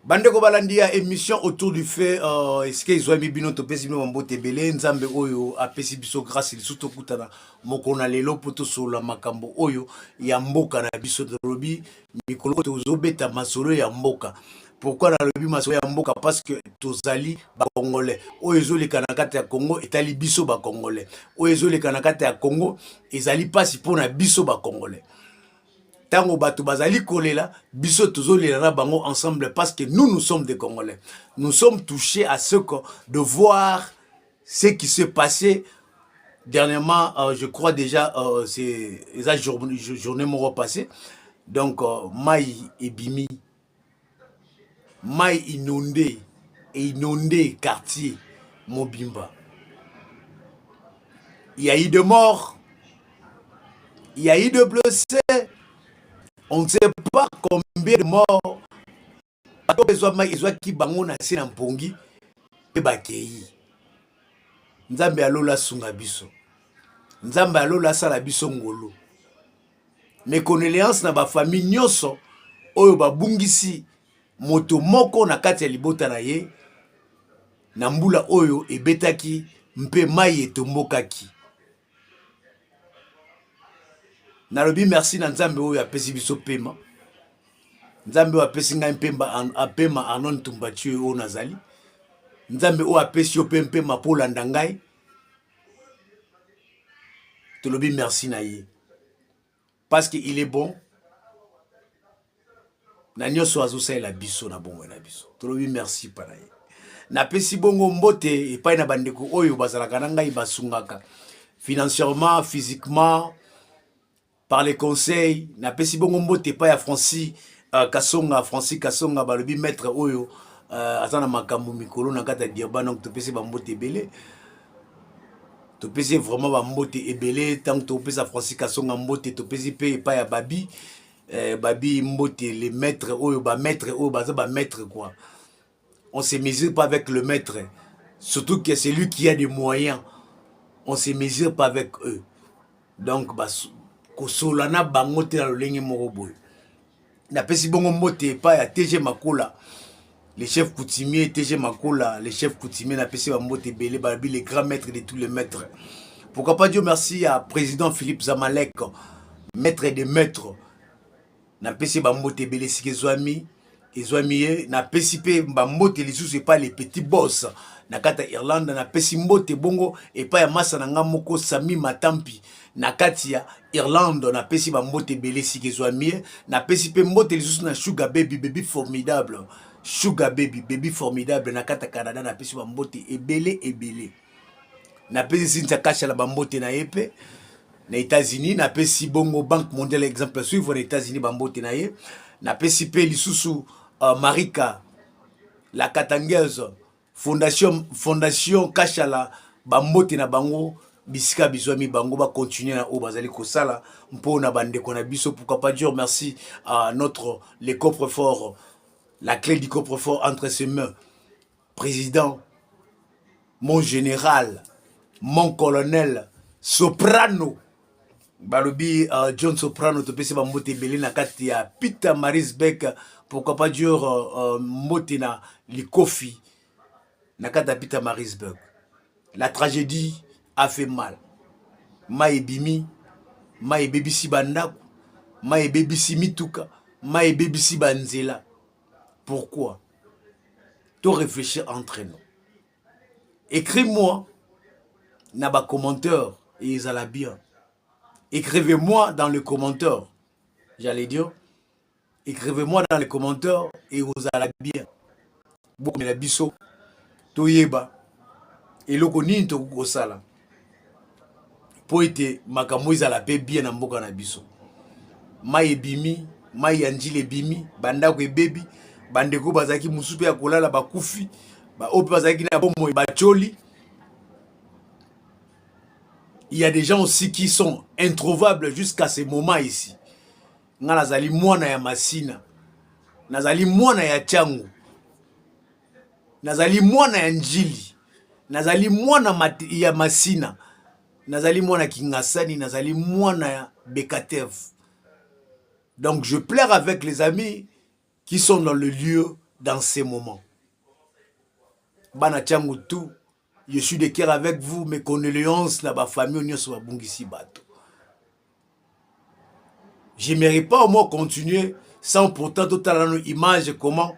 Bande ko balandi ya émission autour du fait est-ce que ils ont mis bino to pesi bino mbote belé nzambe oyo apesi biso grâce li suto kutana mokona lelo poto sola makambo oyo ya mboka na biso de lobi mikolo to zobeta masolo ya mboka. Pourquoi na lobi masolo ya mboka? Parce que tozali ba congolais oyo ezoleka na kati ya Congo etali biso ba congolais oyo ezoleka na kati ya Congo ezali pasi pona biso ba congolais. Tango bato bazali kolela biso tozolela na bango ensemble parce que nous sommes des Congolais. Nous sommes touchés à ce que de voir ce qui s'est passé dernièrement. Je crois déjà c'est la journée moro passé. Donc Mai et Bimi, Mai inondé quartier Mobimba. Il y a eu de morts, il y a eu de blessés. On ne sait pas combien de morts. Ils ont qui bango na sena mpongi et bakei. Nzambe alola sunga biso. Nzambe alola sala biso ngolo. Mes condoléances na ba famille nyonso oyo babungisi moto moko na kati ya libota na ye na mbula oyo ebetaki mpe mai etombokaki. Nalobi merci na nzambe oyo apesi biso pema. Nzambe oyo apesi ngai apema anon tumbati oyo nazali. Nzambe oyo apesi yo pema polanda ngai. Tolobi merci na ye. Parce qu'il est bon. Na nyonso azosalela biso na bongo na biso. Tolobi merci para ye. Na pesi bongo mbote epai na bandeko oyo bazalaka na ngai basungaka. Financièrement, physiquement, par les conseils. Na pesi bongo mbote epai ya Francis Kasonga balobi maître oyo azana makambo mikolo na kata diaba donc topesi ba mbote ebele. Topesi vraiment ba mbote ebele tant topesa Francis Kasonga mbote topesi pe epai ya Babi. Babi mbote les maîtres oyo ba maître oyo baza ba maître quoi. On se mesure pas avec le maître, surtout que c'est lui qui a des moyens. On se mesure pas avec eux. Donc ba kosolana bango te na lolenge moko boy. Na pesi bongo mbote pa ya TG Makola. Les chefs coutumiers TG Makola, les chefs coutumiers na pesi ba mbote belé babi les grands maîtres de tous les maîtres. Pourquoi pas Dieu merci à président Philippe Zamalek, maître des maîtres. Na pesi ba mbote belé sikezwami, ezwami na pesi pe ba mbote lisusu pas les petits boss. Na kata Irlande na pesi mbote bongo et pas ya masa na nga moko Sami Matampi. Na kati ya Irlande na pesi ba mbote belé sikezwami, na pesi pe mbote lisusu na Sugar Baby formidable. Sugar Baby formidable na kata Canada na pesi ba mbote ebele. Na pesi Sinta Kasha la ba mbote na yepe. Na États-Unis na pesi bongo Banque mondiale exemple suivre na États-Unis ba mbote na ye. Na pesi pe lisusu Marika la Katangaise fondation Kashala bambote na bango bisika bizwami bango ba continuer na o bazali kosala mpo na bandeko na biso. Pourquoi pas dire merci à les coffres-forts, la clé du coffre-fort entre ses mains, président, mon général, mon colonel Soprano balobi John Soprano topesi ba mbote belé na kati ya Peter Marisbeck. Pourquoi pas dire mbote na likofi na kati ya Peter Marisbeck. La tragédie a fait mal. Mai bimi, mai bebisi bandaku, mai bebisi mituka, mai bebisi banzela. Pourquoi? Tout réfléchir entre nous. Écris-moi na ba commentaire et ils allaient bien. Écrivez-moi dans les commentaires. J'allais dire, écrivez-moi dans les commentaires et vous allez bien. Bon, mais la biso, toyeba, et le koni to kosala. Pour être makamoiza la paix bien en mboka na biso. Mai bimi, mai anjile bimi, bandako baby, bandeko bazaki musupe ya kolala bakufi, ba ope bazaki na bomo e bacholi. Il y a des gens aussi qui sont introuvables jusqu'à ce moment ici. Nga nazali mwana ya Masina. Nazali mwana ya Changu. Nazali mwana ya Njili. Nazali mwana ya Masina. Nazali mwana Kingasani. Nazali mwana ya Bekatev. Donc je pleure avec les amis qui sont dans le lieu dans ces moments. Bana Tchango tout, je suis de cœur avec vous, mes condoléances na ba famille on soit bungisi bato. J'aimerais pas au moins continuer sans pourtant tout à l'heure image comment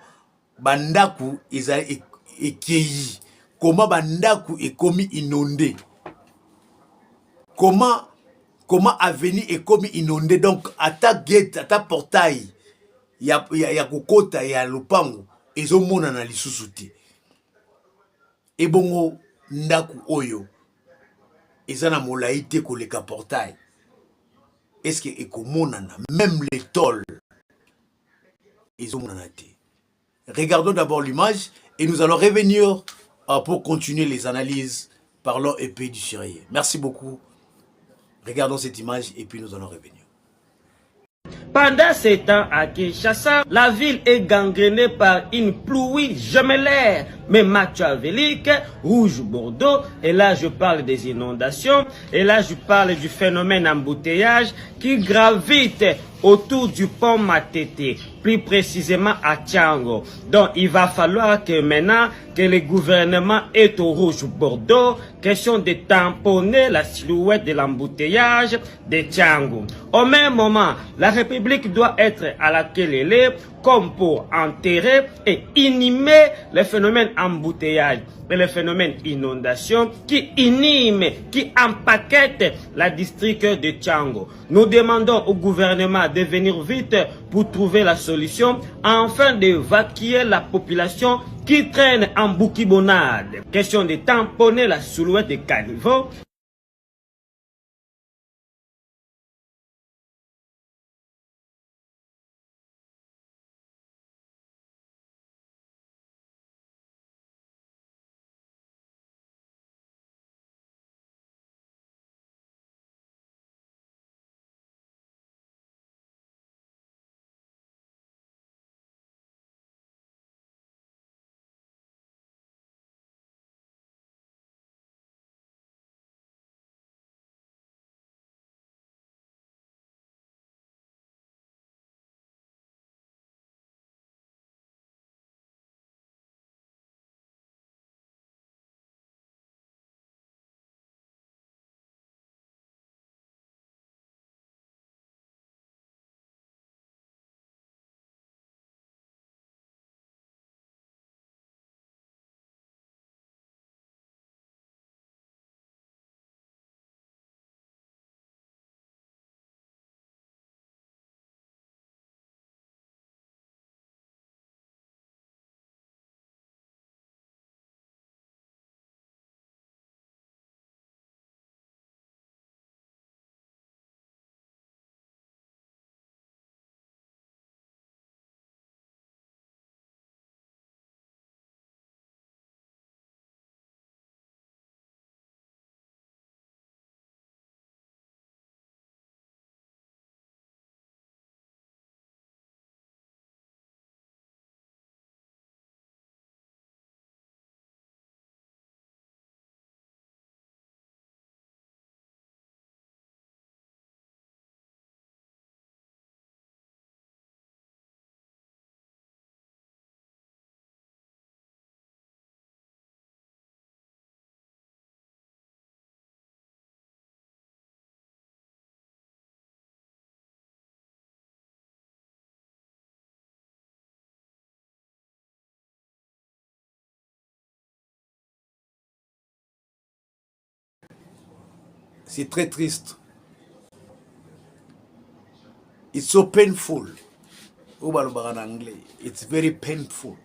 bandaku ekei, comment bandaku est commis inondé, comment avenir est commis inondé, donc ata gate ata portail ya kokota ya lupango ezomona na lisusu te. Ebongo ndaku oyo ezana molai te koleka portail. Est-ce que ekomonana même les tolls ezomona te. Regardons d'abord l'image et nous allons revenir pour continuer les analyses par l'OEP du Syrie. Merci beaucoup. Regardons cette image et puis nous allons revenir. Pendant ces temps à Kinshasa, la ville est gangrénée par une pluie gemellaire, mais machiavélique, rouge-bordeaux, et là je parle des inondations, et là je parle du phénomène embouteillage qui gravite autour du pont Matete, plus précisément à Tchango. Donc il va falloir que maintenant que le gouvernement est au rouge-bordeaux, question de tamponner la silhouette de l'embouteillage de Tchango. Au même moment, la République doit être à laquelle elle est, comme pour enterrer et inhiber le phénomène embouteillage et le phénomène inondation qui inhime, qui empaquette la district de Tchango. Nous demandons au gouvernement de venir vite pour trouver la solution afin d'évacuer la population qui traîne en bouquibonade. Question de tamponner la silhouette de caniveau. C'est très triste. It's so painful. En anglais. It's very painful.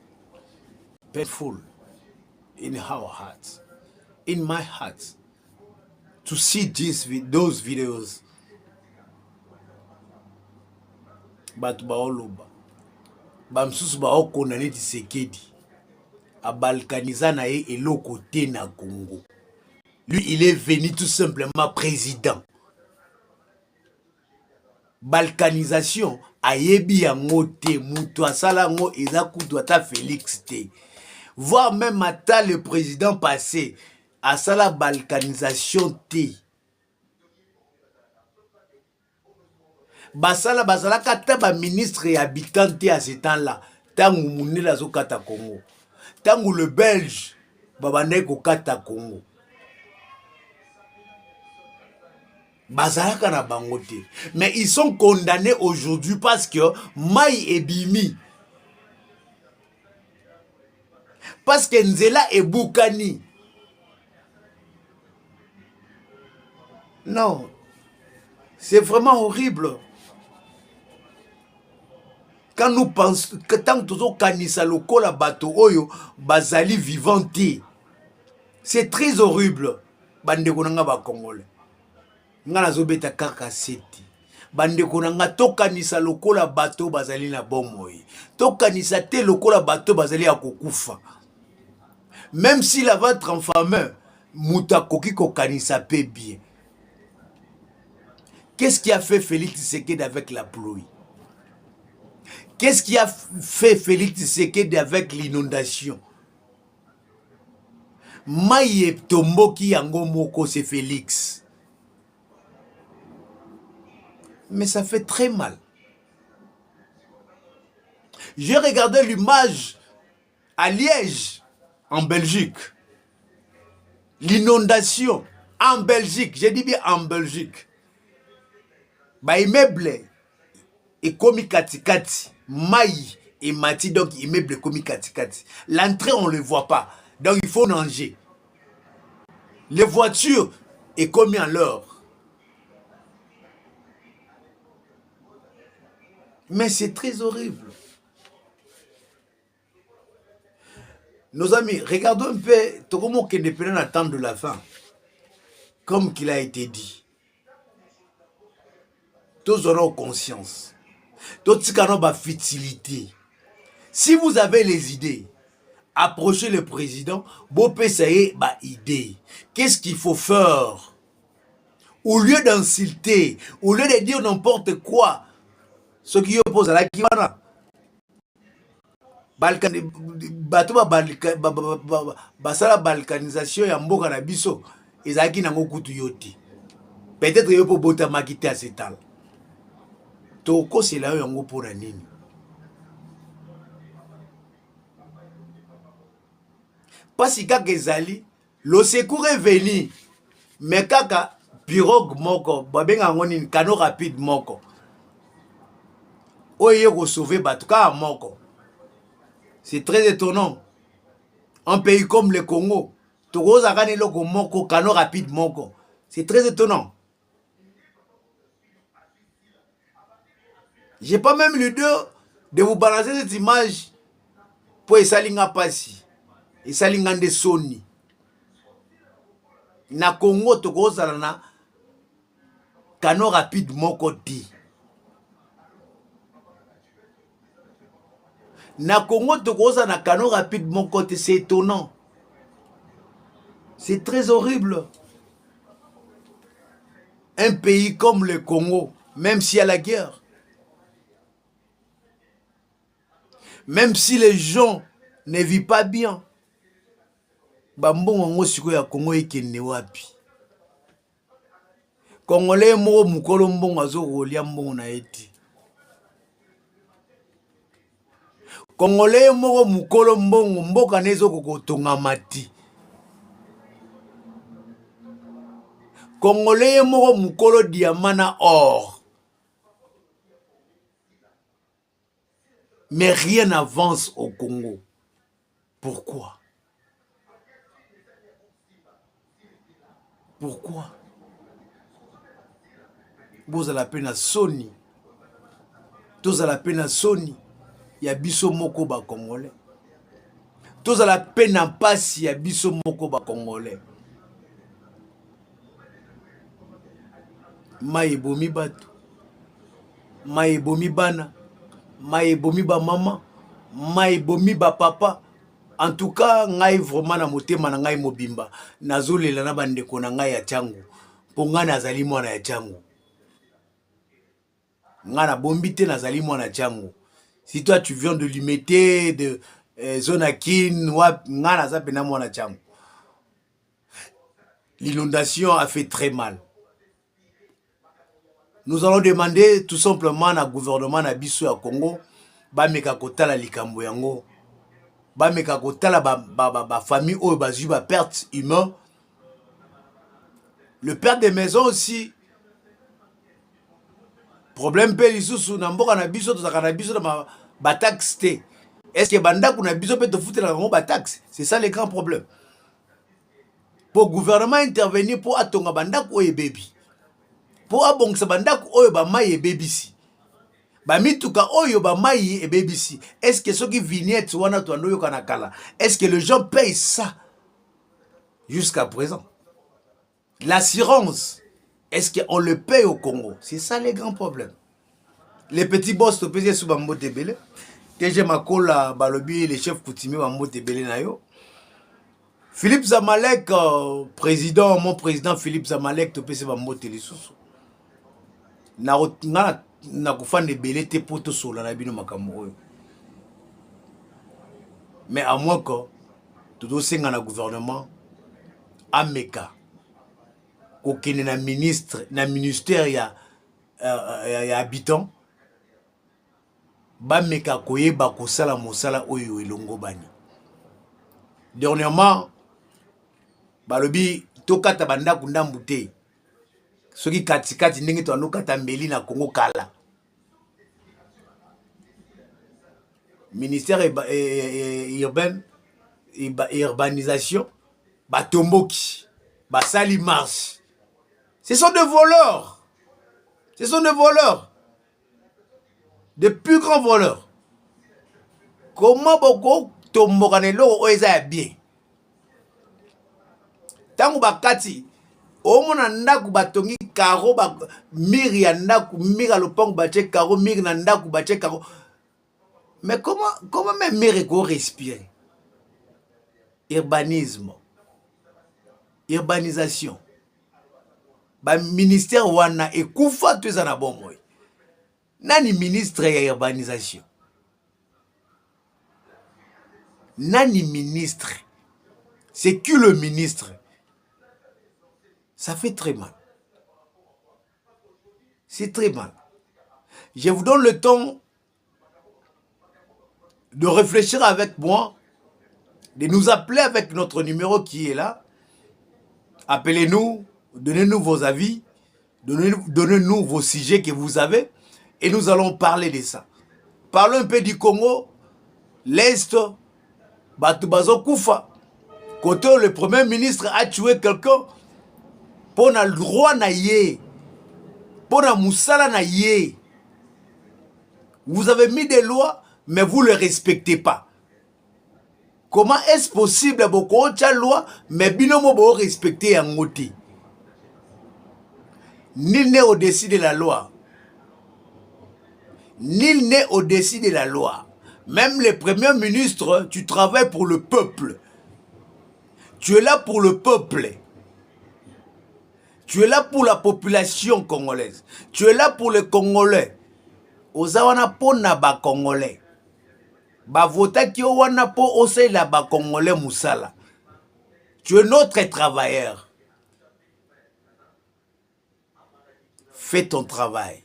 Painful in our hearts. In my heart. To see those videos. Batu baoloba. Bamsusu baokondane Tshisekedi. A balkaniza na ye eloko te na Congo. Lui, il est venu tout simplement président. Balkanisation, ayebi yango te, mutu asala ngo eza kutu ata Félix te. Voire même ata le président passé, asala balkanisation te. Basala kata ba ministre et habitant te à ce temps-là. tangu munela zo kata Congo. Tangu le Belge babandai ko kata Congo. Bazalaka na bango te. Mais ils sont condamnés aujourd'hui parce que Mai et Bimi. Parce que Nzela et Boukani. Non. C'est vraiment horrible. Quand nous pensons que tant que nous kanisa lokola bato oyo bazali vivanti. C'est très horrible. Bande konanga ba Congolais. Ngana zobeta kaka seti. Bande konanga tokanisa lokola bato bazali na bomoi. Tokanisa te lokola bato bazali ya kokufa. Même si la ventre en fameux, muta koki kokanisa pe bien. Qu'est-ce qui a fait Félix Tshisekedi avec la pluie? Qu'est-ce qui a fait Félix Tshisekedi avec l'inondation? Maïe Tomboki Yango Moko, c'est Félix. Mais ça fait très mal. J'ai regardé l'image à Liège, en Belgique. L'inondation en Belgique, j'ai dit bien en Belgique. Bah, immeuble et komi katikati, maï et mati, donc immeuble komi katikati. L'entrée, on ne le voit pas. Donc il faut nager. Les voitures est commis en l'heure. Mais c'est très horrible. Nos amis, regardons un peu comment que ne peut attendre la fin. Comme qu'il a été dit. Tous auront conscience. Tous auront la futilité. Si vous avez les idées, approchez le président, Bopé ça y est, idée. Qu'est-ce qu'il faut faire? Au lieu d'insulter, au lieu de dire n'importe quoi, ce qui oppose à la Kivana, basala balkanisation ya mboka na biso, ezaki nango kutu yoti. Peut-être yo po bota makite à cet al. Toko c'est là yango pour la nini. Parce que kaka ezali, le secours est venu. Mais kaka pirogue moko, babenga ngoni kano rapide moko. Oye ko sauver batuka moko. C'est très étonnant. Un pays comme le Congo, Togo zakane loko moko kano rapide moko. C'est très étonnant. J'ai pas même l'idée de vous balancer cette image pour esalinga pasi. Esalinga de Sony. Na Congo Togo zalana kano rapide moko di. Na Congo Togo zalana kano rapide moko di, c'est étonnant. C'est très horrible. Un pays comme le Congo, même s'il y a la guerre, même si les gens ne vivent pas bien, bambongo siko ya Congo ekende wapi? Congolais mo mukolo mbongo azo rolia mbongo na eti. Congolais mo mukolo mbongo mboka nezo kokotonga mati. Congolais mo mukolo diamana or. Mais rien n'avance au Congo. Pourquoi? Pourquoi? Vous avez la peine à Sony. Tous à la peine à Sony. Il y a biso moko ba Congolais. Tous à la peine à Passi. Il y a biso moko ba Congolais. Maï bomi batu. Maï bomi bana. Maï bomi ba maman. Maï bomi ba papa. En tout cas, ngai vraiment na motema na ngai mobimba. Nazolela na bandeko na ngai ya changu. Ponga nazali mwana ya changu. Ngana bombite nazali mwana changu. Si toi tu viens de l'imiter de Zonakin, ngana zapena mwana changu. L'inondation a fait très mal. Nous allons demander tout simplement au gouvernement na biso ya Congo bameka kotala likambo yango bameka kotala ba famille oyo bazwi ba perte humain. Le père de maison aussi problème pe lisusu na mboka na biso tozaka na biso na ba taxe te. Est-ce que bandako na biso pe to futela ngo ba taxe? C'est ça le grand problème. Pour gouvernement intervenir pour atonga bandako oyo baby. Pour abongisa bandako oyo ba mai e babisi. Ba mituka oyo ba mai e babisi. Est-ce que ceux qui vignettes wana to ando yoka na kala? Est-ce que les gens payent ça jusqu'à présent? L'assurance, est-ce qu'on le paye au Congo? C'est ça les grands problèmes. Les petits boss to payer sous Bambo Tebele. TG Makola Balobi, les chefs coutumiers Bambo Tebele Nayo. Philippe Zamalek, président, mon président Philippe Zamalek, to payer Bambo Télésusu. Na kufande belé te poto sola na bino makambo. Mais à moins que tout dossier dans le gouvernement ameka kokene na ministre na ministère ya habitant ba meka koyeba kosala mosala oyo elongo bani. Dernièrement balobi tokata banda kundambu te soki katikati ndenge to anokata mbeli na Congo kala. Ministère urbain urbanisation batomboki basali marche. Ce sont des voleurs. Ce sont des voleurs. Des plus grands voleurs. Comment beaucoup tombokanelo oeza bien? Tangu bakati omona ndaku batongi karo ba miri ya ndaku mira lopango bache karo miri na ndaku bache karo. Mais comment même miri ko respirer? Urbanisme. Urbanisation. Ba ministère wana ekufa tuza na bomoi. Nani ministre ya urbanisation? Nani ministre? C'est qui le ministre? Ça fait très mal. C'est très mal. Je vous donne le temps de réfléchir avec moi, de nous appeler avec notre numéro qui est là. Appelez-nous, donnez-nous vos avis, donnez-nous vos sujets que vous avez et nous allons parler de ça. Parlons un peu du Congo, l'Est, Batubazo Koufa. Quand le premier ministre a tué quelqu'un, pour le droit na yé, pour la moussala na yé. Vous avez mis des lois, mais vous ne les respectez pas. Comment est-ce possible beaucoup de loi, mais binomo bo respecter en moti? Nul n'est au-dessus de la loi. Nul n'est au-dessus de la loi. Même le premier ministre, tu travailles pour le peuple. Tu es là pour le peuple. Tu es là pour la population congolaise. Tu es là pour les Congolais. Ozawana pona ba Congolais. Ba vota ki wana po ose la ba Congolais musala. Tu es notre travailleur. Fais ton travail.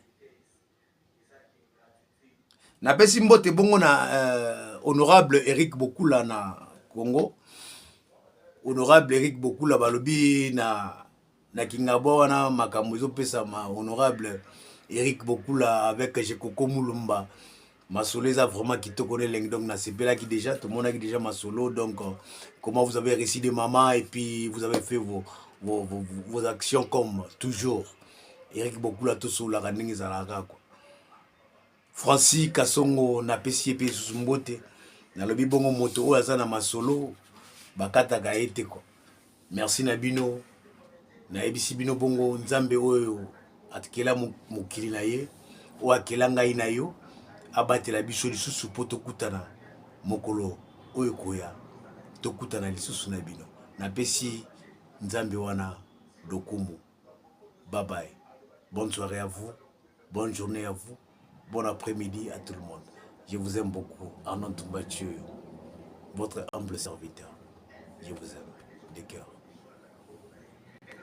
Na pesi mbote bongo na honorable Eric Bokula na Congo. Honorable Eric Bokula balobi na Kingabo wana makamuzo pesa ma honorable Eric Bokula avec Jekoko Mulumba. Masolo est vraiment qui te connaît donc na sepela qui déjà tout le monde a déjà Masolo donc comment vous avez réussi des mamans et puis vous avez fait vos actions comme toujours. Eric Bokula tout sur la running zalaka quoi. Francis Kasongo na pesi pe susumbote na lobi bongo moto o azana Masolo bakata gaete quoi. Merci Nabino na ebisi bino bongo nzambe oyo atkela mukili na ye o akela ngai na yo abatela biso lisusu po tokutana mokolo oyo koya tokutana lisusu na bino na pesi nzambe wana lokumu. Bye bye, bonne soirée à vous, bonne journée à vous, bon après-midi à tout le monde. Je vous aime beaucoup. Arnaud Mathieu, votre humble serviteur. Je vous aime de cœur.